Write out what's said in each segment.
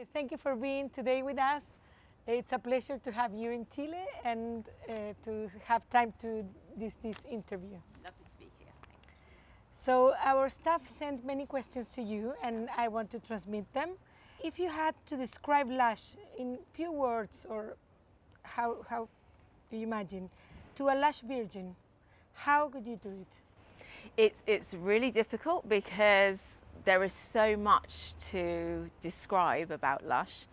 Thank you for being today with us. It's a pleasure to have you in Chile and to have time to this interview. Lovely to be here. Thank you. So our staff sent many questions to you and I want to transmit them. If you had to describe Lush in few words, or how do you imagine, to a Lush virgin, how could you do it? It's really difficult because there is so much to describe about Lush,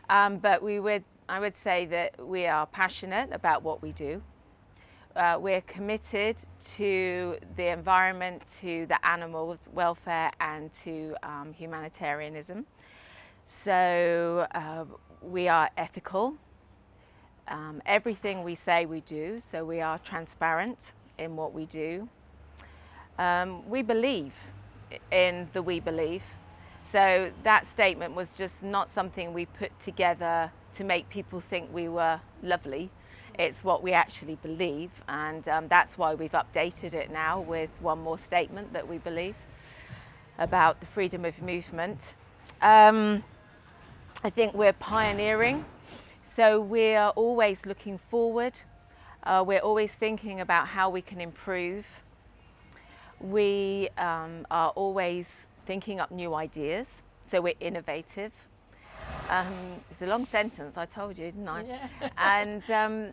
but I would say that we are passionate about what we do. We're committed to the environment, to the animals' welfare, and to humanitarianism. So we are ethical. Everything we say we do, so we are transparent in what we do. We believe in the we believe. So that statement was just not something we put together to make people think we were lovely. It's what we actually believe, and that's why we've updated it now with one more statement that we believe about the freedom of movement. I think we're pioneering, so we're always looking forward. We're always thinking about how we can improve. We are always thinking up new ideas, so we're innovative. It's a long sentence, I told you, didn't I? Yeah.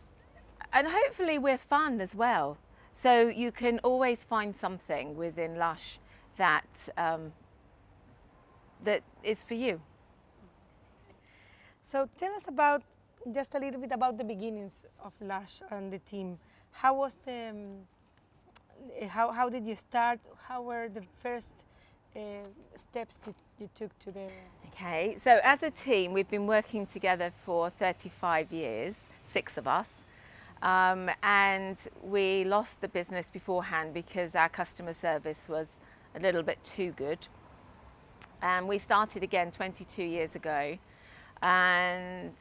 And hopefully we're fun as well. So you can always find something within Lush that that is for you. So tell us about just a little bit about the beginnings of Lush and the team. How was the how did you start? How were the first steps you took to the... Okay, so as a team, we've been working together for 35 years, 6 of us, and we lost the business beforehand because our customer service was a little bit too good. And we started again 22 years ago, and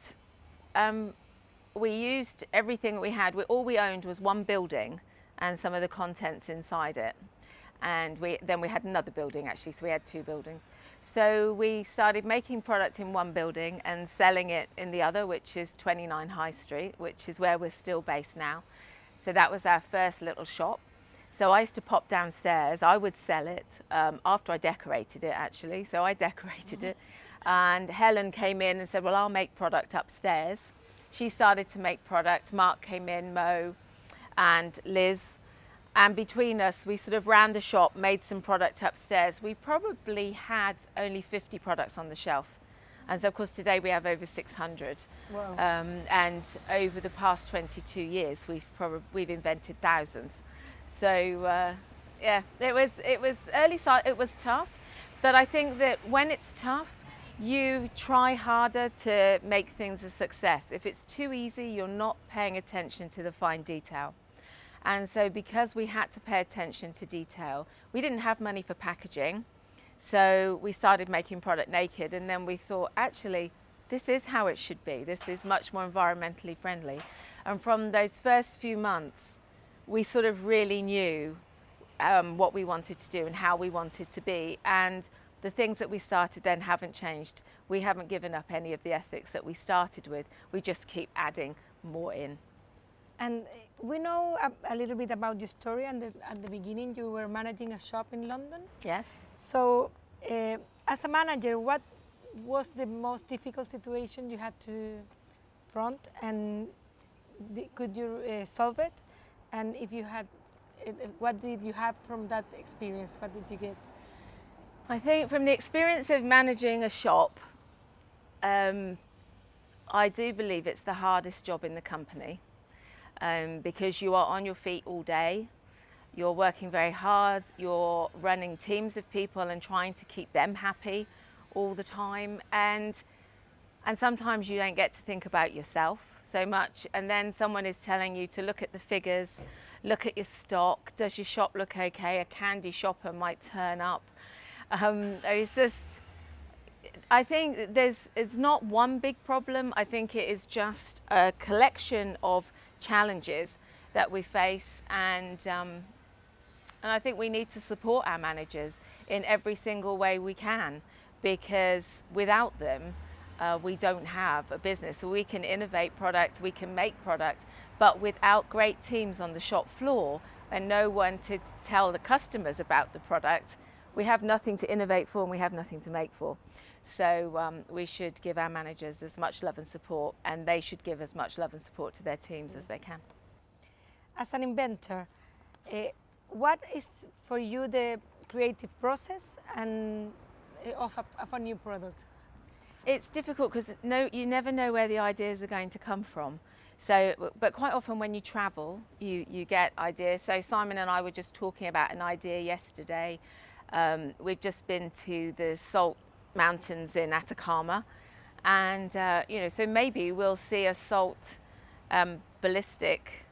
we used everything we had. All we owned was one building and some of the contents inside it. And then we had another building actually, so we had 2 buildings. So we started making product in one building and selling it in the other, which is 29 High Street, which is where we're still based now. So that was our first little shop. So I used to pop downstairs, I would sell it after I decorated it actually. So I decorated it, and Helen came in and said, well, I'll make product upstairs. She started to make product, Mark came in, Mo and Liz. And between us, we sort of ran the shop, made some product upstairs. We probably had only 50 products on the shelf. And so of course today we have over 600. Wow. And over the past 22 years, we've invented thousands. So yeah, it was early, it was tough. But I think that when it's tough, you try harder to make things a success. If it's too easy, you're not paying attention to the fine detail. And so because we had to pay attention to detail, we didn't have money for packaging. So we started making product naked, and then we thought, actually, this is how it should be. This is much more environmentally friendly. And from those first few months, we sort of really knew what we wanted to do and how we wanted to be. And the things that we started then haven't changed. We haven't given up any of the ethics that we started with. We just keep adding more in. And we know a little bit about your story, and at the beginning you were managing a shop in London. Yes. So as a manager, what was the most difficult situation you had to front, and could you solve it? And if you had, what did you have from that experience? What did you get? I think from the experience of managing a shop, I do believe it's the hardest job in the company. Because you are on your feet all day, you're working very hard, you're running teams of people and trying to keep them happy all the time, and sometimes you don't get to think about yourself so much, and then someone is telling you to look at the figures, look at your stock, does your shop look okay, a candy shopper might turn up. It's just, I think it's not one big problem. I think it is just a collection of challenges that we face, and I think we need to support our managers in every single way we can, because without them we don't have a business. So we can innovate product, we can make product, but without great teams on the shop floor and no one to tell the customers about the product, we have nothing to innovate for and we have nothing to make for. So we should give our managers as much love and support, and they should give as much love and support to their teams as they can. As an inventor, what is for you the creative process and of a new product? It's difficult because you never know where the ideas are going to come from. So, but quite often when you travel, you get ideas. So Simon and I were just talking about an idea yesterday. We've just been to the salt mountains in Atacama, and so maybe we'll see a salt ballistic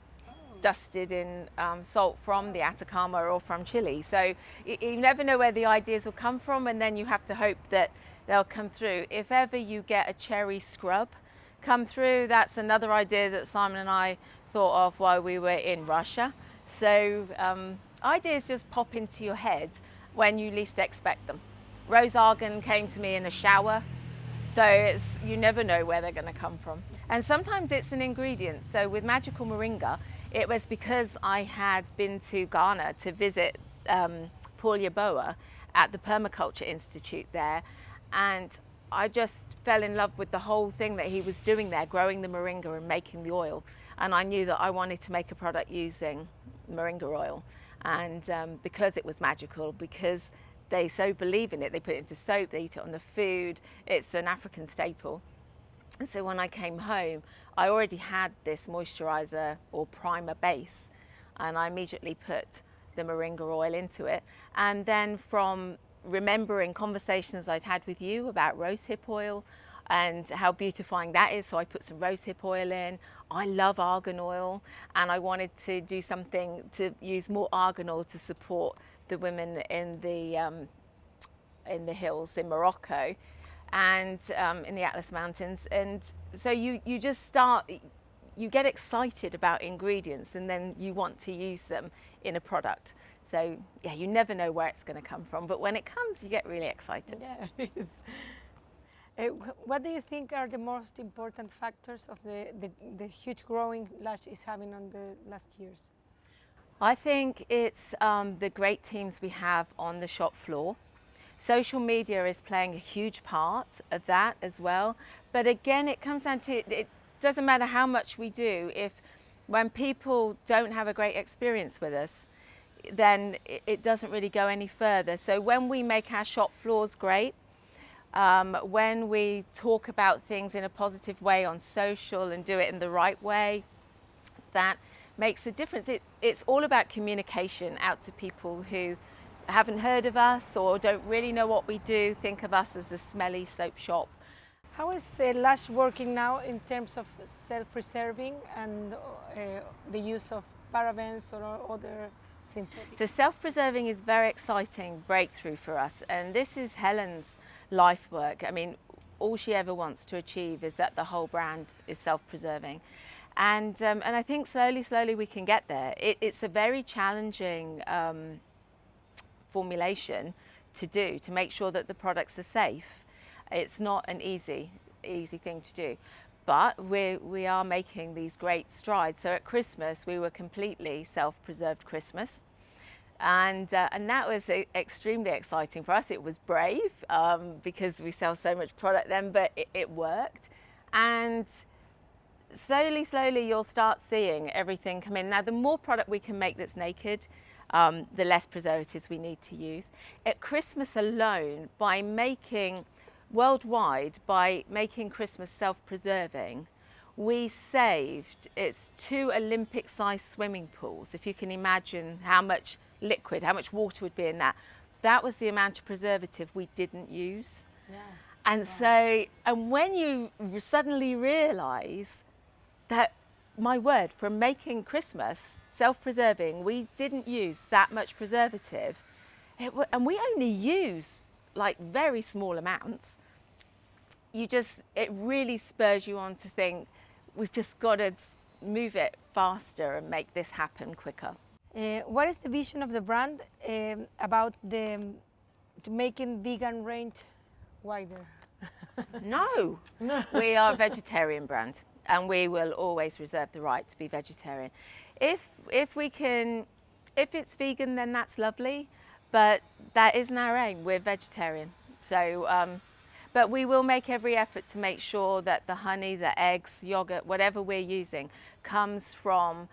dusted in salt from the Atacama or from Chile. So you never know where the ideas will come from, and then you have to hope that they'll come through. If ever you get a cherry scrub come through, that's another idea that Simon and I thought of while we were in Russia. So ideas just pop into your head when you least expect them. Rose argan came to me in a shower, so you never know where they're going to come from. And sometimes it's an ingredient. So with Magical Moringa, it was because I had been to Ghana to visit Paul Yeboah at the Permaculture Institute there, and I just fell in love with the whole thing that he was doing there, growing the moringa and making the oil. And I knew that I wanted to make a product using moringa oil. And because it was magical, because they so believe in it, they put it into soap, they eat it on the food, it's an African staple. And so when I came home, I already had this moisturizer or primer base, and I immediately put the moringa oil into it. And then from remembering conversations I'd had with you about rosehip oil and how beautifying that is, so I put some rosehip oil in. I love argan oil, and I wanted to do something to use more argan oil to support the women in the hills in Morocco and in the Atlas Mountains. And so you just start, you get excited about ingredients, and then you want to use them in a product. So yeah, you never know where it's going to come from, but when it comes, you get really excited. Yeah, it is. What do you think are the most important factors of the huge growing Lush is having on the last years? I think it's the great teams we have on the shop floor. Social media is playing a huge part of that as well. But again, it comes down to, it doesn't matter how much we do, if when people don't have a great experience with us, then it doesn't really go any further. So when we make our shop floors great, when we talk about things in a positive way on social and do it in the right way, that makes a difference. It's all about communication out to people who haven't heard of us or don't really know what we do, think of us as the smelly soap shop. How is Lush working now in terms of self-preserving and the use of parabens or other synthetics? So self-preserving is very exciting breakthrough for us, and this is Helen's life work. I mean, all she ever wants to achieve is that the whole brand is self-preserving. And I think slowly we can get there. It's a very challenging formulation to do, to make sure that the products are safe. It's not an easy thing to do, but we are making these great strides. So at Christmas, we were completely self-preserved Christmas. And that was extremely exciting for us. It was brave because we sell so much product then, but it worked. And slowly you'll start seeing everything come in. Now, the more product we can make that's naked, the less preservatives we need to use. At Christmas alone, worldwide, by making Christmas self-preserving, we saved, it's 2 Olympic-sized swimming pools. If you can imagine how much liquid, how much water would be in that. That was the amount of preservative we didn't use. Yeah. And so, and when you suddenly realise that, my word, from making Christmas self-preserving, we didn't use that much preservative, and we only use like very small amounts, it really spurs you on to think, we've just got to move it faster and make this happen quicker. What is the vision of the brand about to making vegan range wider? No, No. we are a vegetarian brand, and we will always reserve the right to be vegetarian. If we can, if it's vegan, then that's lovely, but that isn't our aim. We're vegetarian, so. But we will make every effort to make sure that the honey, the eggs, yogurt, whatever we're using, comes from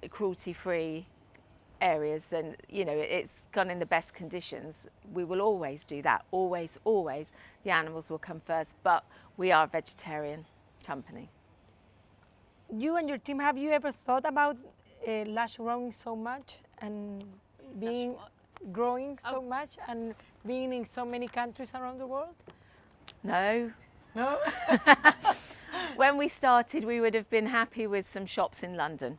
cruelty-free areas, and it's gone in the best conditions. We will always do that. Always, always. The animals will come first, but we are a vegetarian company. You and your team, have you ever thought about Lush growing so much and being growing so much and being in so many countries around the world? No. No. When we started, we would have been happy with some shops in London.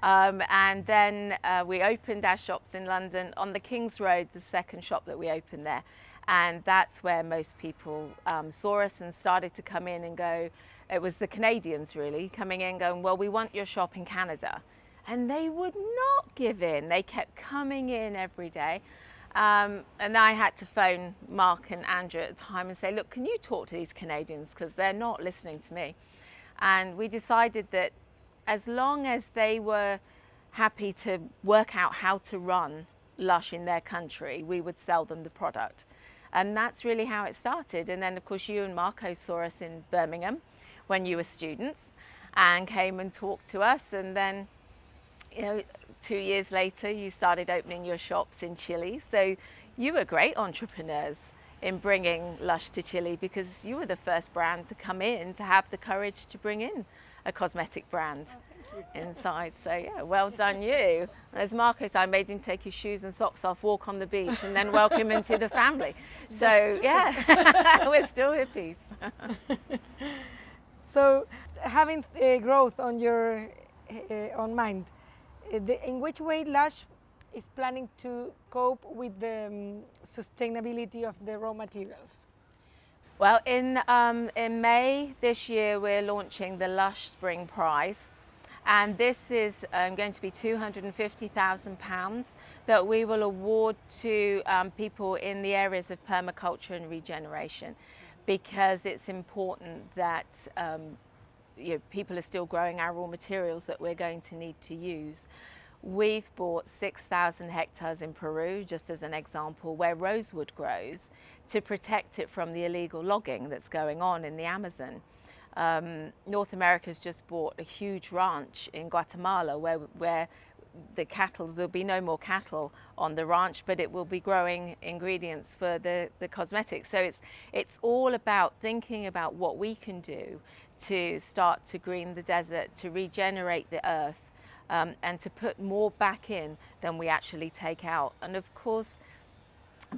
And then we opened our shops in London on the King's Road, the second shop that we opened there. And that's where most people saw us and started to come in and go. It was the Canadians really coming in going, well, we want your shop in Canada. And they would not give in. They kept coming in every day. And I had to phone Mark and Andrew at the time and say, look, can you talk to these Canadians? Because they're not listening to me. And we decided that as long as they were happy to work out how to run Lush in their country, we would sell them the product. And that's really how it started. And then, of course, you and Marco saw us in Birmingham when you were students and came and talked to us. And then, 2 years later, you started opening your shops in Chile. So you were great entrepreneurs in bringing Lush to Chile, because you were the first brand to come in to have the courage to bring in a cosmetic brand inside. So yeah, well done you. As Marco said, I made him take his shoes and socks off, walk on the beach, and then welcome him into the family. So yeah, we're still hippies. So having growth on your on mind, in which way Lush is planning to cope with the sustainability of the raw materials? Well, in May this year, we're launching the Lush Spring Prize. And this is going to be £250,000 that we will award to people in the areas of permaculture and regeneration, because it's important that people are still growing our raw materials that we're going to need to use. We've bought 6,000 hectares in Peru, just as an example, where rosewood grows, to protect it from the illegal logging that's going on in the Amazon. North America's just bought a huge ranch in Guatemala where the cattle, there'll be no more cattle on the ranch, but it will be growing ingredients for the cosmetics. So it's all about thinking about what we can do to start to green the desert, to regenerate the earth, and to put more back in than we actually take out. And of course,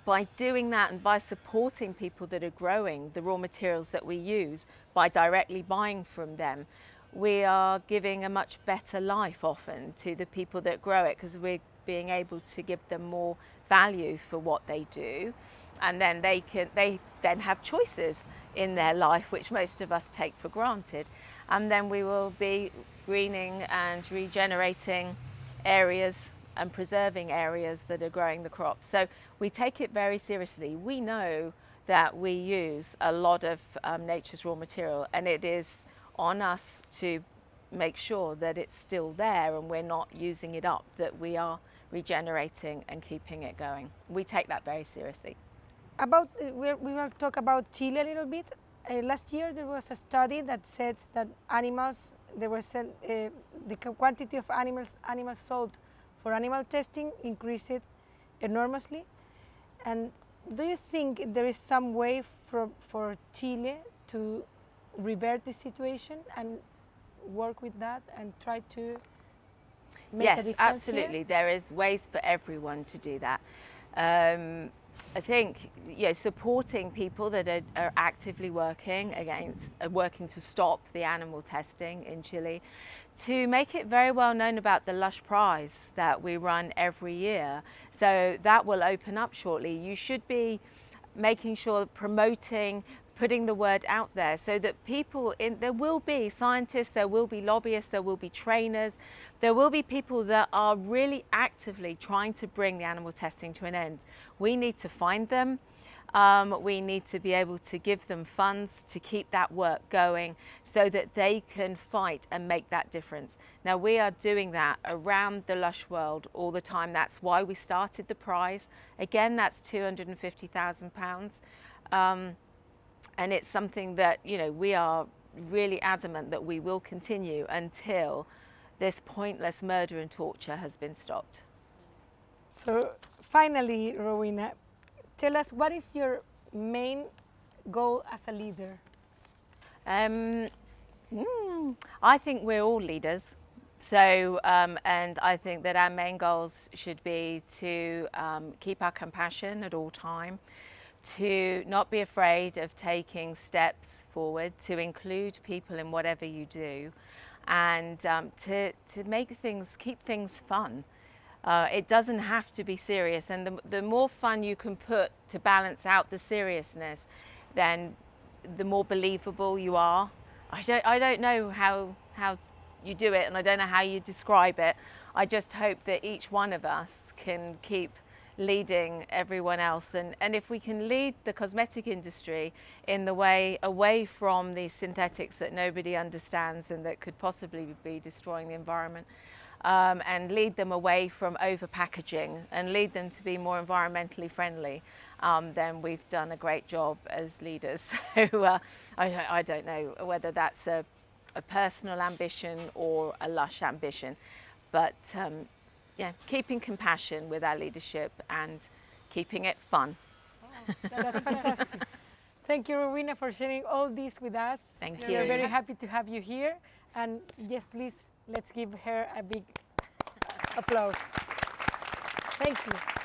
by doing that and by supporting people that are growing the raw materials that we use, by directly buying from them, we are giving a much better life often to the people that grow it, because we're being able to give them more value for what they do, and then they then have choices in their life which most of us take for granted. And then we will be greening and regenerating areas and preserving areas that are growing the crops. So we take it very seriously. We know that we use a lot of nature's raw material, and it is on us to make sure that it's still there and we're not using it up, that we are regenerating and keeping it going. We take that very seriously. We will talk about Chile a little bit. Last year there was a study that says that the quantity of animals sold for animal testing increased enormously. And do you think there is some way for Chile to revert this situation and work with that and try to make a difference? Yes, absolutely. Here? There is ways for everyone to do that. I think supporting people that are actively working to stop the animal testing in Chile, to make it very well known about the Lush Prize that we run every year. So that will open up shortly. You should be making sure, promoting, putting the word out there, so that there will be scientists, there will be lobbyists, there will be trainers, there will be people that are really actively trying to bring the animal testing to an end. We need to find them, We need to be able to give them funds to keep that work going so that they can fight and make that difference. Now, we are doing that around the Lush world all the time. That's why we started the prize. Again, that's £250,000. And it's something that, we are really adamant that we will continue until this pointless murder and torture has been stopped. So finally, Rowena, tell us, what is your main goal as a leader? I think we're all leaders. So, and I think that our main goals should be to keep our compassion at all time, to not be afraid of taking steps forward, to include people in whatever you do, and to keep things fun. It doesn't have to be serious, and the more fun you can put to balance out the seriousness, then the more believable you are. I don't know how you do it, and I don't know how you describe it. I just hope that each one of us can keep leading everyone else, and if we can lead the cosmetic industry in the way away from these synthetics that nobody understands and that could possibly be destroying the environment, and lead them away from over packaging and lead them to be more environmentally friendly, then we've done a great job as leaders. So I don't know whether that's a personal ambition or a Lush ambition, but yeah, keeping compassion with our leadership and keeping it fun. Oh, that's fantastic. Thank you, Rowena, for sharing all this with us. Thank We're you. very happy to have you here. And yes, please, let's give her a big applause. Thank you.